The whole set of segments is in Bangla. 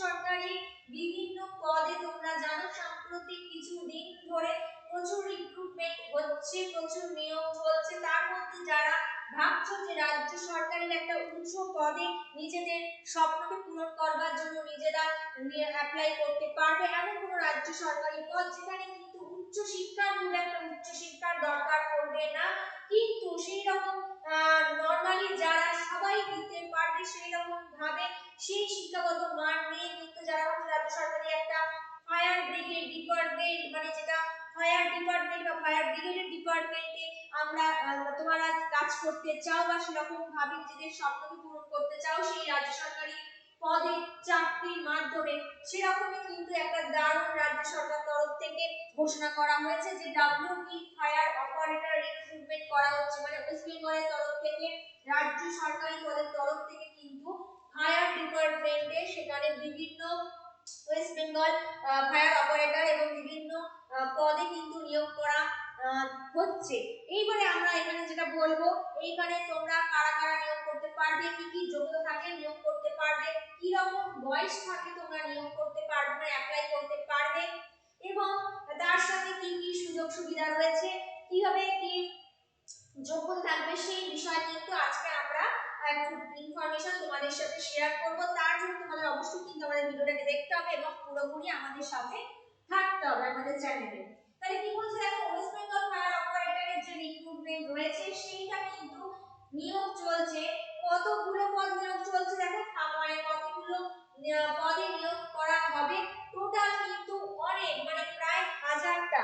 সরকারি বিভিন্ন পদে তোমরা জানো সাম্প্রতিক কিছুদিন ধরে প্রচুর রিক্রুটমেন্ট হচ্ছে, প্রচুর নিয়োগ চলছে। তার মধ্যে যারা ভাবছো যে রাজ্য সরকারের একটা উচ্চ পদে নিজেদের স্বপ্নকে পূরণ করবার জন্য নিজেরা অ্যাপ্লাই করতে পারবে, এমন কোনো রাজ্য সরকারি পদ যেখানে কিন্তু উচ্চ শিক্ষার খুব একটা উচ্চ শিক্ষার দরকার পড়বে না, কিন্তু সেই রকম নরমালি যারা সবাই দিতে পারবে সেই রকম ভাবে সেই শিক্ষাগত মান নিয়ে কিন্তু যারা রাজ্য সরকারি একটা ফায়ার ব্রিগেড ডিপার্টমেন্ট, মানে যেটা ফায়ার ডিপার্টমেন্ট বা ফায়ার ব্রিগেডের ডিপার্টমেন্টে আমরা তোমরা কাজ করতে চাও বা সেরকম ভাবে নিজেদের স্বপ্নকে পূরণ করতে চাও সেই রাজ্য সরকারি পদে চাকরির মাধ্যমে, সেরকমই কিন্তু একটা দারুণ রাজ্য সরকার তরফ থেকে ঘোষণা করা হয়েছে যে WP ফায়ার অপারেটর রিক্রুটমেন্ট করা হচ্ছে। মানে ওয়েস্ট বেঙ্গলের তরফ থেকে রাজ্য সরকারি পদের তরফ থেকে কিন্তু ফায়ার ডিপার্টমেন্টে সেখানে বিভিন্ন ওয়েস্ট বেঙ্গল ফায়ার অপারেটর এবং বিভিন্ন পদে কিন্তু নিয়োগ করা হচ্ছে। এইবারে আমরা এখানে যেটা বলবো, এইখানে তোমরা কারা কারা নিয়োগ করতে পারবে, কি কি যোগ্যতা থাকলে নিয়োগ করতে পারবে, কি রকম বয়স থাকলে তোমরা নিয়োগ করতে পারবে, মানে অ্যাপ্লাই করতে পারবে, এবং তার সাথে কি কি সুযোগ সুবিধা রয়েছে, কিভাবে কি যোগ্যতা থাকবে, সেই বিষয় কিন্তু আজকে আমরা একটু ইনফরমেশন তোমাদের সাথে শেয়ার করব। তার জন্য তোমাদের অবশ্যই কিন্তু আমাদের ভিডিওটাকে দেখতে হবে এবং পুরোপুরি আমাদের সাথে থাকতে হবে আমাদের চ্যানেলে। তাহলে কি বলছে দেখো, ওয়েস্ট বেঙ্গল ফায়ার অপারেটরের যে রিক্রুটমেন্ট রয়েছে সেইটা কিন্তু নিয়োগ চলছে। কতগুলো পদ নিয়োগ চলছে দেখো, মানে কতগুলো পদে নিয়োগ করা হবে, টোটাল কিন্তু অনেক, মানে প্রায় 1000টা।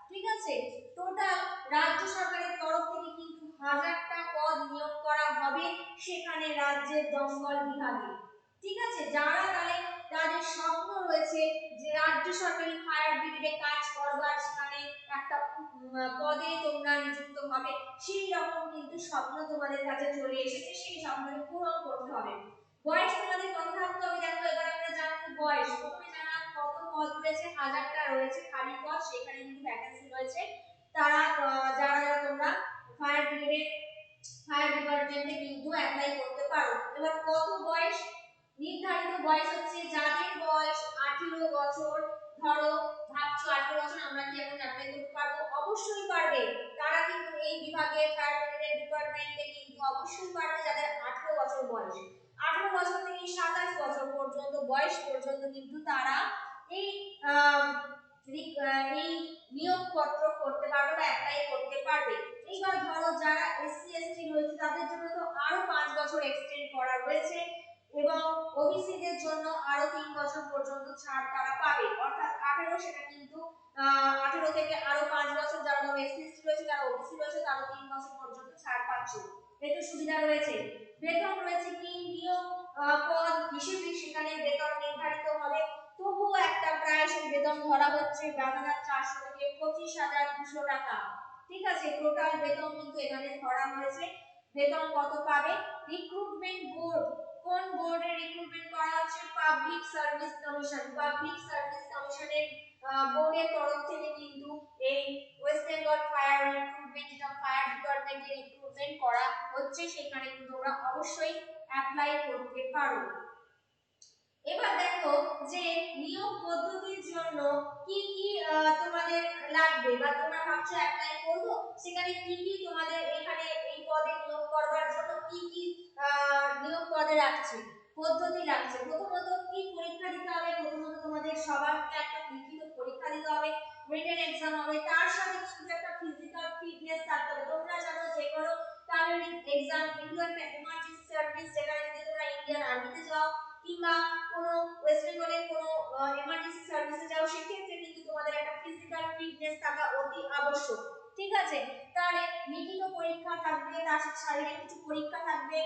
ঠিক আছে, টোটাল রাজ্য সরকারের তরফ থেকে কিন্তু 1000টা পদ নিয়োগ করা হবে সেখানে রাজ্যের দমকল বিভাগে। ঠিক আছে, যারা তাদের স্বপ্ন রয়েছে যে রাজ্য সরকারি ফায়ার ব্রিগেডে কাজ করবার, সেখানে একটা পদে তোমরা নিযুক্ত হবে, সেই রকম কিন্তু স্বপ্ন তোমাদের কাছে চলে এসেছে, সেই স্বপ্নকে পূরণ করতে হবে। বয়স তোমাদের কত থাকতে হবে দেখো, এবার আমরা জানবো বয়স। প্রথমে জানার কত পদ রয়েছে, 1000টা রয়েছে খালি পদ, সেখানে কিন্তু ভ্যাকেন্সি রয়েছে। তারা যারা তোমরা ফায়ার ব্রিগেডে ফায়ার ডিপার্টমেন্টে কিন্তু অ্যাপ্লাই করতে পারো। এবার কত বয়স, নির্ধারিত বয়স হচ্ছে যাদের বয়স 18 বছর, ধরো ভাবছো 18 বছর আমরা কি এখন অ্যাপ্লাই করতে পারবো, অবশ্যই পারবে। তারা কিন্তু এই বিভাগে ফায়ার ব্রিগেড ডিপার্টমেন্টে কিন্তু অবশ্যই পারবে যাদের 18 বছর বয়স। 18 বছর থেকে 27 বছর পর্যন্ত বয়স পর্যন্ত কিন্তু তারা এই এই নিয়োগপত্র করতে পারবে বা অ্যাপ্লাই করতে পারবে। এইবার ধরো যারা এসসি এসটি রয়েছে তাদের জন্য তো আরো 5 বছর এক্সটেন্ড করা রয়েছে, এবং ওবিসি দের জন্য আরো 3 বছর পর্যন্ত ছাড় তারা পাবে, অর্থাৎ 18, সেটা কিন্তু 18 থেকে আরো 5 বছর, যারা ধরো এসসি এসটি রয়েছে, যারা ওবিসি রয়েছে, তারা 3 বছর পর্যন্ত ছাড় পাচ্ছে। এতে সুবিধা রয়েছে। বেতন রয়েছে কি, নিয়োগ পদ হিসেবে সেখানে বেতন নির্ধারিত হবে, তবুও একটা প্রায় সেই বেতন ধরা হচ্ছে 12,400 থেকে 25,200 টাকা। ঠিক আছে, টোটাল বেতন কিন্তু এখানে ধরা হয়েছে। বেতন কত পাবে, রিক্রুটমেন্ট বোর্ড, কোন বোর্ডে রিক্রুটমেন্ট করা হচ্ছে, public service commission, public service কমিশনের বোর্ডের তরফ থেকে কিন্তু এই ওয়েস্ট বেঙ্গল ফায়ার রিক্রুটমেন্ট, যেটা ফায়ার ডিপার্টমেন্টে রিক্রুটমেন্ট করা হচ্ছে, সেখানে কিন্তু তোমরা অবশ্যই অ্যাপ্লাই করতে পারো। এবার দেখো যে নিয়োগ পদ্ধতির জন্য কি কি তোমাদের লাগবে, বা তোমরা ভাবছো অ্যাপ্লাই করব, সেখানে কি কি তোমাদের এখানে এই পদে নিয়োগ করবার জন্য কি কি নিয়োগ পদে রাখছে, পদ্ধতি রাখছে। প্রথমত কি পরীক্ষা দিতে হবে, প্রথমত তোমাদের সবাইকে একটা লিখিত পরীক্ষা দিতে হবে, রিটেন এক্সাম হবে, তার সাথে কিন্তু একটা ফিজিক্যাল ফিটনেস থাকতে হবে। তোমরা জানো যে কোনো কারিগরি এক্সাম, এগুলো একটা এমার্জেন্সি সার্ভিস, যেখানে যদি তোমরা ইন্ডিয়ান আর্মিতে যাও কিংবা কোনো ওয়েস্ট বেঙ্গলের কোনো এমার্জেন্সি সার্ভিসে যাও, সেক্ষেত্রে কিন্তু তোমাদের একটা ফিজিক্যাল ফিটনেস থাকা অতি আবশ্যক। ঠিক আছে, তাহলে লিখিত পরীক্ষা থাকবে, তার সাথে শারীরিক কিছু পরীক্ষা থাকবে,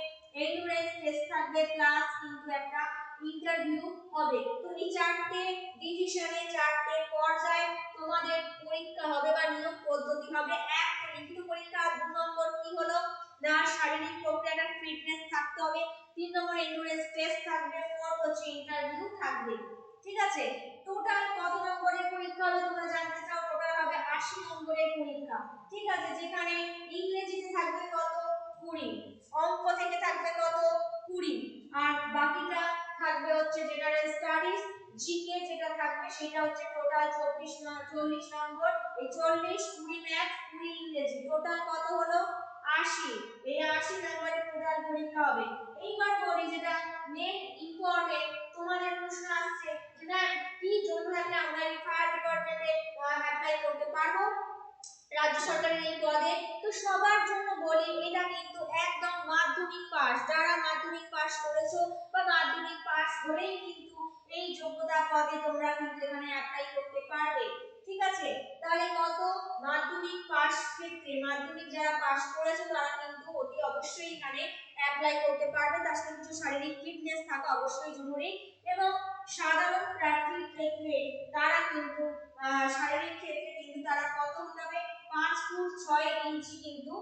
এন্ডুরেন্স টেস্ট থাকবে, প্লাস কিন্তু একটা ইন্টারভিউ হবে। তো এই 4টে ডিভিশনে 4টে পর্যায়ে তোমাদের পরীক্ষা হবে বা নিয়োগ পদ্ধতি হবে। এক, লিখিত পরীক্ষা, 2 নম্বর কি হলো না শারীরিক প্রক্রিয়াটা ফিটনেস থাকতে হবে, 3 নম্বর এন্ডুরেন্স টেস্ট থাকবে, 4 হচ্ছে ইন্টারভিউ থাকবে। ঠিক আছে, টোটাল কত নম্বরের পরীক্ষা হবে তোমরা জানতে চাও, টোটাল হবে 80 নম্বরের পরীক্ষা। ঠিক আছে, যেখানে ইংরেজিতে থাকবে কত, 20, অঙ্ক থেকে থাকবে কত, 20, আর বাকিটা থাকবে হচ্ছে জেনারেল স্টাডিজ, যেটা থাকবে সেটা হচ্ছে টোটাল 40 নম্বর। এই 40 20 ম্যাথ 20 ইংরেজি টোটাল কত হলো 80। এই 80 নম্বরের টোটাল পরীক্ষা হবে। এইবার বলি যেটা মেন ইম্পর্টেন্ট, তোমাদের প্রশ্ন আসছে যে ম্যাম কি জন্য থাকলে আমরা এই ফায়ার ডিপার্টমেন্টে অ্যাপ্লাই করতে পারবো রাজ্য সরকারের এই পদে। তো সবার জন্য বলি এটা কিন্তু একদম মাধ্যমিক পাস, যারা মাধ্যমিক পাস করেছো বা মাধ্যমিক পাস হলেই কিন্তু এই যোগ্যতা পদে তোমরা কিন্তু এখানে অ্যাপ্লাই করতে পারবে। ঠিক আছে, তাহলে কত মাধ্যমিক পাস ক্ষেত্রে মাধ্যমিক যারা পাস করেছো তারা কিন্তু অতি অবশ্যই এখানে অ্যাপ্লাই করতে পারবে। তার সাথে কিছু শারীরিক ফিটনেস থাকা অবশ্যই জরুরি। এবং সাধারণ প্রার্থীর ক্ষেত্রে তারা কিন্তু শারীরিক ক্ষেত্রে কিন্তু তারা কত হতে হবে 5 ফুট 6 ইঞ্চি কিন্তু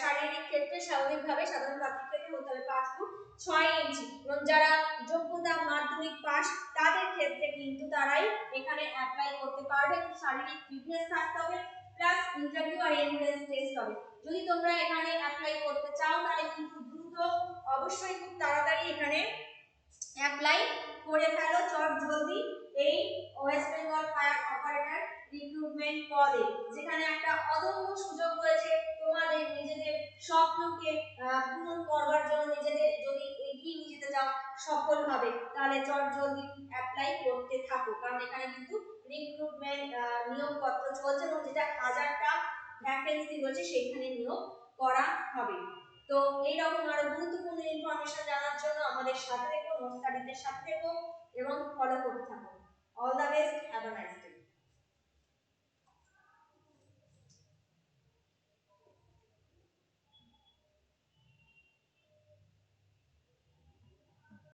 শারীরিক ক্ষেত্রে স্বাভাবিকভাবে সাধারণ প্রার্থীর ক্ষেত্রে হতে হবে 5 ফুট 6 ইঞ্চি। এবং যারা যোগ্যতা মাধ্যমিক পাস তাদের ক্ষেত্রে কিন্তু তারাই এখানে অ্যাপ্লাই করতে পারবে। শারীরিক ফিটনেস থাকতে হবে প্লাস ইন্টারভিউ আর এন্ট্রান্স টেস্ট হবে। যদি তোমরা এখানে অ্যাপ্লাই করতে চাও তাহলে কিন্তু দ্রুত অবশ্যই খুব তাড়াতাড়ি এখানে অ্যাপ্লাই করে ফেলো চট জলদি এই West Bengal fire operator recruitment পদে, যেখানে একটা অদম্য সুযোগ রয়েছে তোমাদের নিজেদের স্বপ্নকে পূরণ করবার জন্য। নিজেদের যদি এগিয়ে নিয়ে যেতে যাও সফলভাবে তাহলে চট জলদি অ্যাপ্লাই করতে থাকো, কারণ এখানে কিন্তু রিক্রুটমেন্ট নিয়োগপত্র চলছে এবং যেটা 1000টা ভ্যাকেন্সি রয়েছে সেইখানে নিয়োগ করা হবে। তো এইরকম আরো গুরুত্বপূর্ণ ইনফরমেশন জানার জন্য আমাদের সাথে থেকো, নোট স্টাডিজের সাথে থেকো এবং ফলো করতে থাকো।